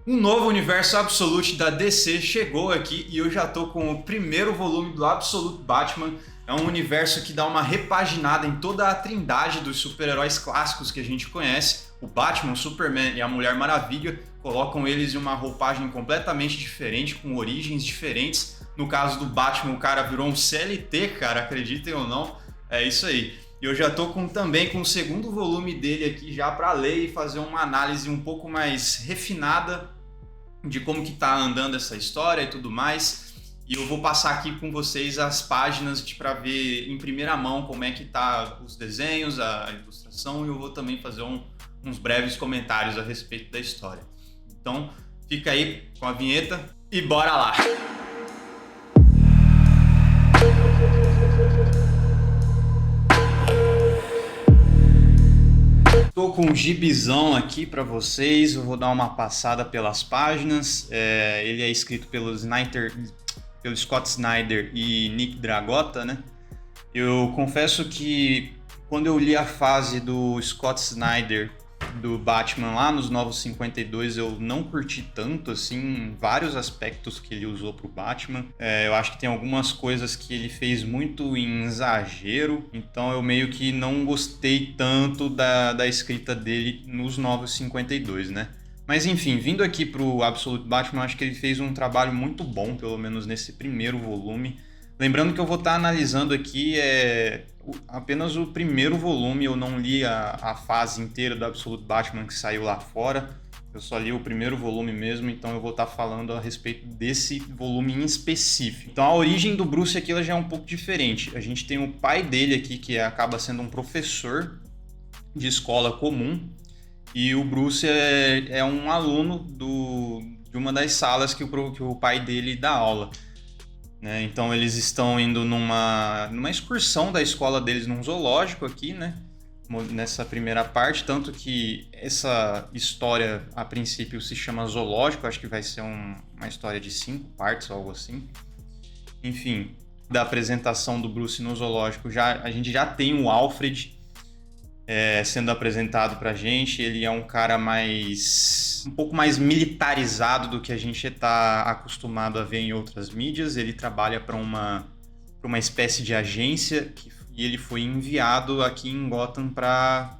Um novo universo Absolute da DC chegou aqui e eu já tô com o primeiro volume do Absolute Batman. É um universo que dá uma repaginada em toda a trindade dos super-heróis clássicos que a gente conhece. O Batman, o Superman e a Mulher Maravilha colocam eles em uma roupagem completamente diferente, com origens diferentes. No caso do Batman, o cara virou um CLT, cara, acreditem ou não. É isso aí. E eu já tô também com o segundo volume dele aqui já para ler e fazer uma análise um pouco mais refinada de como que tá andando essa história e tudo mais. E eu vou passar aqui com vocês as páginas para ver em primeira mão como é que tá os desenhos, a ilustração, e eu vou também fazer uns breves comentários a respeito da história. Então, fica aí com a vinheta e bora lá! Estou com um gibizão aqui para vocês, eu vou dar uma passada pelas páginas. Ele é escrito pelo Scott Snyder e Nick Dragotta, né? Eu confesso que quando eu li a fase do Scott Snyder do Batman lá nos Novos 52, eu não curti tanto, assim, vários aspectos que ele usou pro Batman. Eu acho que tem algumas coisas que ele fez muito em exagero, então eu meio que não gostei tanto da escrita dele nos Novos 52, né? Mas enfim, vindo aqui pro Absolute Batman, eu acho que ele fez um trabalho muito bom, pelo menos nesse primeiro volume. Lembrando que eu vou estar analisando aqui apenas o primeiro volume, eu não li a fase inteira do Absolute Batman que saiu lá fora, eu só li o primeiro volume mesmo, então eu vou estar falando a respeito desse volume em específico. Então a origem do Bruce aqui ela já é um pouco diferente. A gente tem o pai dele aqui que acaba sendo um professor de escola comum, e o Bruce é um aluno de uma das salas que o pai dele dá aula. Né? Então eles estão indo numa excursão da escola deles num zoológico aqui, né? Nessa primeira parte, tanto que essa história a princípio se chama Zoológico, acho que vai ser uma história de 5 partes ou algo assim. Enfim, da apresentação do Bruce no zoológico, a gente já tem o Alfred sendo apresentado pra gente. Ele é um cara um pouco mais militarizado do que a gente está acostumado a ver em outras mídias. Ele trabalha para uma espécie de agência e ele foi enviado aqui em Gotham para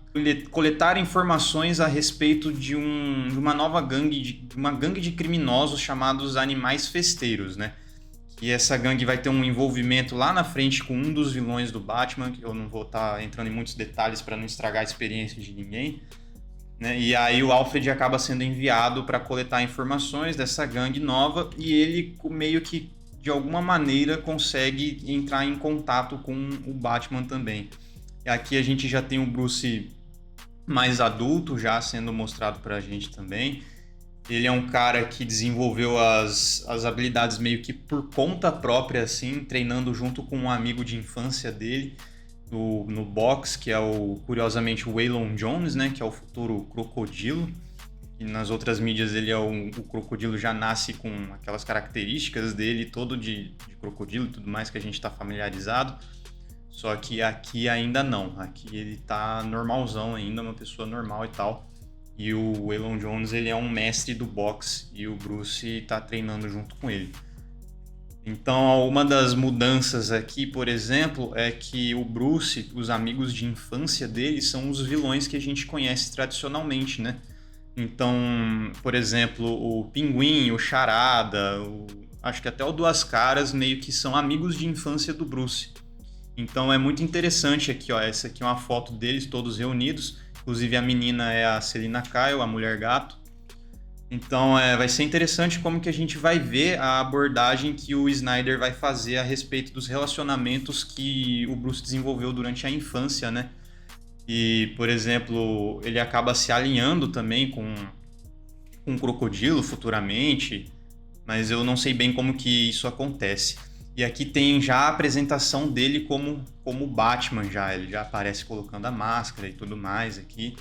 coletar informações a respeito de uma nova gangue de criminosos chamados Animais Festeiros, né? E essa gangue vai ter um envolvimento lá na frente com um dos vilões do Batman, que eu não vou estar entrando em muitos detalhes para não estragar a experiência de ninguém. Né? E aí o Alfred acaba sendo enviado para coletar informações dessa gangue nova e ele meio que, de alguma maneira, consegue entrar em contato com o Batman também. E aqui a gente já tem o Bruce mais adulto já sendo mostrado para a gente também. Ele é um cara que desenvolveu as habilidades meio que por conta própria, assim, treinando junto com um amigo de infância dele no boxe, que é curiosamente o Waylon Jones, né, que é o futuro Crocodilo. E nas outras mídias o Crocodilo já nasce com aquelas características dele, todo de crocodilo e tudo mais que a gente está familiarizado. Só que aqui ainda não. Aqui ele tá normalzão ainda, uma pessoa normal e tal. E o Waylon Jones, ele é um mestre do boxe e o Bruce tá treinando junto com ele. Então, uma das mudanças aqui, por exemplo, é que o Bruce, os amigos de infância dele, são os vilões que a gente conhece tradicionalmente, né? Então, por exemplo, o Pinguim, o Charada, acho que até o Duas Caras meio que são amigos de infância do Bruce. Então é muito interessante aqui, ó, essa aqui é uma foto deles todos reunidos. Inclusive a menina é a Selina Kyle, a Mulher Gato. Então vai ser interessante como que a gente vai ver a abordagem que o Snyder vai fazer a respeito dos relacionamentos que o Bruce desenvolveu durante a infância, né? E, por exemplo, ele acaba se alinhando também com um crocodilo futuramente, mas eu não sei bem como que isso acontece. E aqui tem já a apresentação dele como Batman já. Ele já aparece colocando a máscara e tudo mais aqui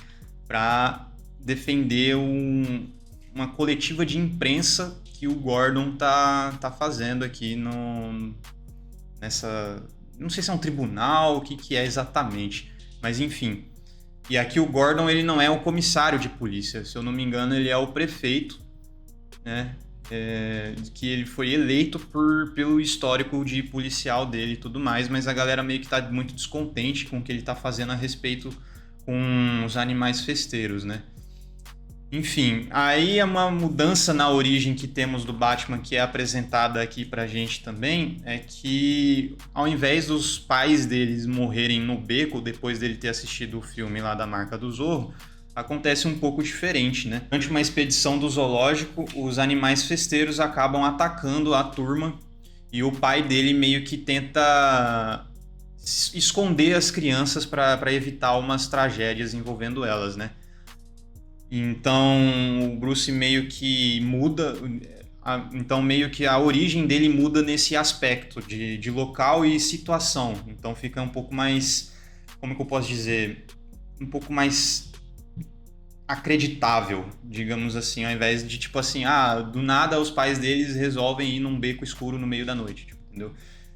para defender uma coletiva de imprensa que o Gordon tá fazendo aqui nessa... Não sei se é um tribunal, o que é exatamente. Mas enfim. E aqui o Gordon ele não é o comissário de polícia. Se eu não me engano, ele é o prefeito. né? Que ele foi eleito pelo histórico de policial dele e tudo mais, mas a galera meio que tá muito descontente com o que ele tá fazendo a respeito com os animais festeiros, né? Enfim, aí é uma mudança na origem que temos do Batman que é apresentada aqui pra gente também, é que ao invés dos pais deles morrerem no beco depois dele ter assistido o filme lá da Marca do Zorro, acontece um pouco diferente, né? Durante uma expedição do zoológico, os animais festeiros acabam atacando a turma e o pai dele meio que tenta esconder as crianças para evitar umas tragédias envolvendo elas, né? Então o Bruce meio que muda, então meio que a origem dele muda nesse aspecto de local e situação. Então fica um pouco mais, como que eu posso dizer, um pouco mais acreditável, digamos assim, ao invés de tipo assim, do nada os pais deles resolvem ir num beco escuro no meio da noite, tipo, entendeu?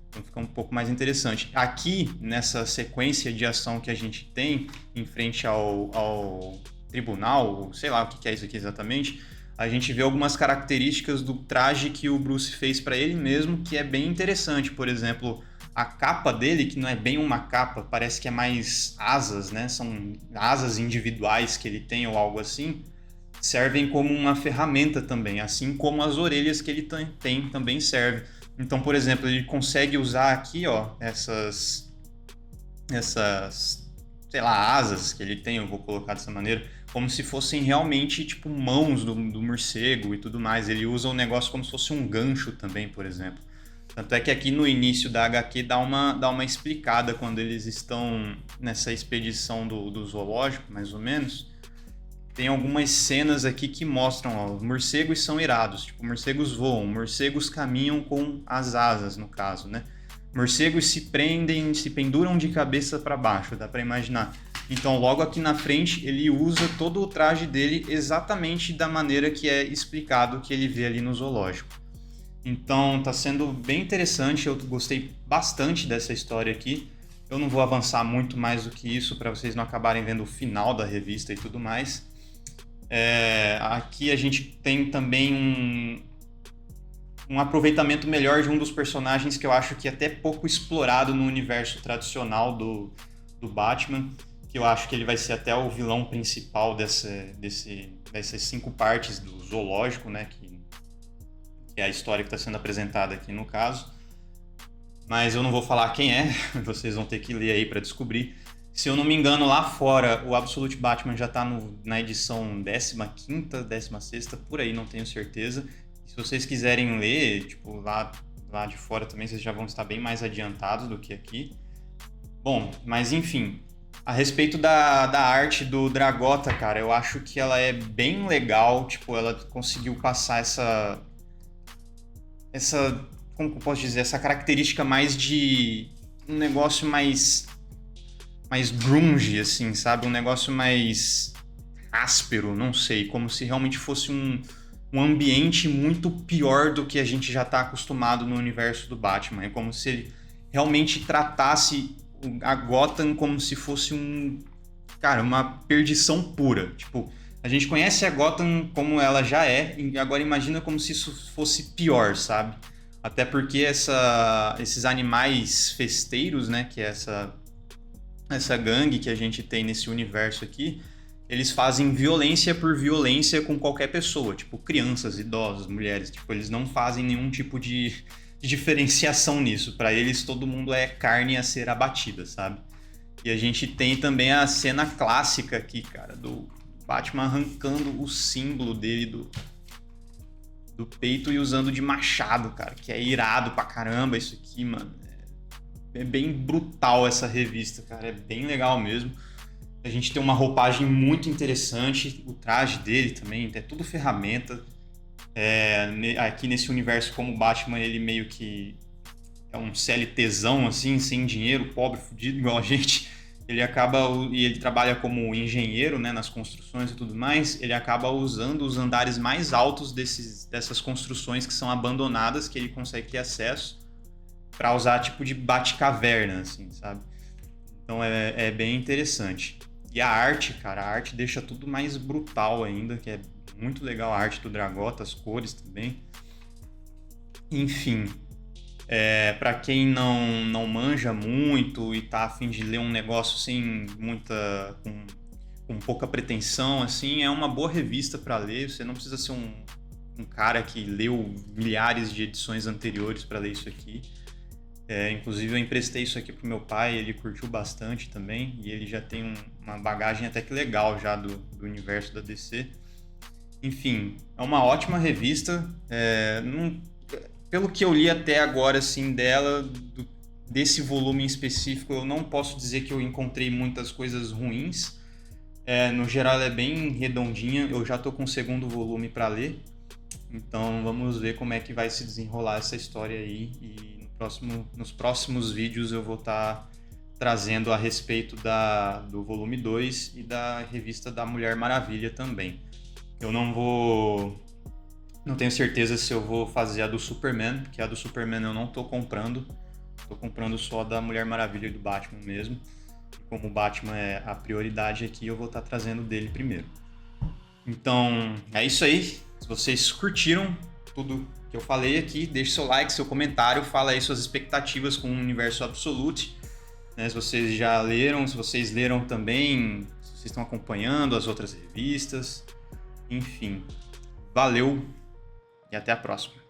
Então fica um pouco mais interessante. Aqui, nessa sequência de ação que a gente tem em frente ao tribunal, sei lá o que é isso aqui exatamente, a gente vê algumas características do traje que o Bruce fez para ele mesmo, que é bem interessante. Por exemplo, a capa dele, que não é bem uma capa, parece que é mais asas, né? São asas individuais que ele tem ou algo assim, servem como uma ferramenta também, assim como as orelhas que ele tem também servem. Então, por exemplo, ele consegue usar aqui, ó, essas, sei lá, asas que ele tem, eu vou colocar dessa maneira, como se fossem realmente, tipo, mãos do morcego e tudo mais. Ele usa o negócio como se fosse um gancho também, por exemplo. Tanto é que aqui no início da HQ dá uma explicada quando eles estão nessa expedição do zoológico, mais ou menos. Tem algumas cenas aqui que mostram, ó, morcegos são irados, tipo, morcegos voam, morcegos caminham com as asas, no caso, né? Morcegos se penduram de cabeça para baixo, dá para imaginar. Então, logo aqui na frente, ele usa todo o traje dele exatamente da maneira que é explicado que ele vê ali no zoológico. Então, tá sendo bem interessante, eu gostei bastante dessa história aqui. Eu não vou avançar muito mais do que isso para vocês não acabarem vendo o final da revista e tudo mais. Aqui a gente tem também um aproveitamento melhor de um dos personagens que eu acho que é até pouco explorado no universo tradicional do Batman, que eu acho que ele vai ser até o vilão principal dessas 5 partes do zoológico, né, que é a história que está sendo apresentada aqui no caso. Mas eu não vou falar quem é, vocês vão ter que ler aí para descobrir. Se eu não me engano, lá fora, o Absolute Batman já está na edição 15ª, 16ª, por aí, não tenho certeza. Se vocês quiserem ler, tipo, lá de fora também, vocês já vão estar bem mais adiantados do que aqui. Bom, mas enfim, a respeito da arte do Dragota, cara, eu acho que ela é bem legal, tipo, ela conseguiu passar essa como que eu posso dizer, essa característica mais de um negócio mais grunge, assim, sabe? Um negócio mais áspero, não sei, como se realmente fosse um ambiente muito pior do que a gente já está acostumado no universo do Batman. É como se ele realmente tratasse a Gotham como se fosse uma perdição pura. Tipo, a gente conhece a Gotham como ela já é, e agora imagina como se isso fosse pior, sabe? Até porque esses animais festeiros, né, que é essa gangue que a gente tem nesse universo aqui, eles fazem violência por violência com qualquer pessoa, tipo crianças, idosos, mulheres, tipo, eles não fazem nenhum tipo de diferenciação nisso. Para eles, todo mundo é carne a ser abatida, sabe? E a gente tem também a cena clássica aqui, cara, do Batman arrancando o símbolo dele do peito e usando de machado, cara, que é irado pra caramba isso aqui, mano. É bem brutal essa revista, cara, é bem legal mesmo. A gente tem uma roupagem muito interessante, o traje dele também, é tudo ferramenta. Aqui nesse universo, como o Batman, ele meio que é um CLTzão, assim, sem dinheiro, pobre, fudido, igual a gente. Ele trabalha como engenheiro, né, nas construções e tudo mais. Ele acaba usando os andares mais altos dessas construções que são abandonadas, que ele consegue ter acesso, para usar tipo de Batcaverna, assim, sabe? Então é bem interessante. E a arte, cara, a arte deixa tudo mais brutal ainda, que é Muito legal a arte do Dragota, as cores também. Enfim, para quem não manja muito e tá a fim de ler um negócio sem com pouca pretensão, assim, é uma boa revista para ler. Você não precisa ser um cara que leu milhares de edições anteriores para ler isso aqui. Inclusive eu emprestei isso aqui pro meu pai, ele curtiu bastante também, e ele já tem uma bagagem até que legal já do universo da DC. Enfim, é uma ótima revista. Pelo que eu li até agora, assim, desse volume em específico, eu não posso dizer que eu encontrei muitas coisas ruins. No geral, ela é bem redondinha. Eu já tô com o segundo volume para ler. Então, vamos ver como é que vai se desenrolar essa história aí. E nos próximos vídeos eu vou estar trazendo a respeito do volume 2 e da revista da Mulher Maravilha também. Eu não tenho certeza se eu vou fazer a do Superman, porque a do Superman eu não tô comprando. Tô comprando só a da Mulher Maravilha e do Batman mesmo. E como o Batman é a prioridade aqui, eu vou estar trazendo dele primeiro. Então, é isso aí. Se vocês curtiram tudo que eu falei aqui, deixe seu like, seu comentário, fala aí suas expectativas com o Universo Absolute. Se vocês já leram, se vocês leram também, se vocês estão acompanhando as outras revistas. Enfim, valeu! E até a próxima.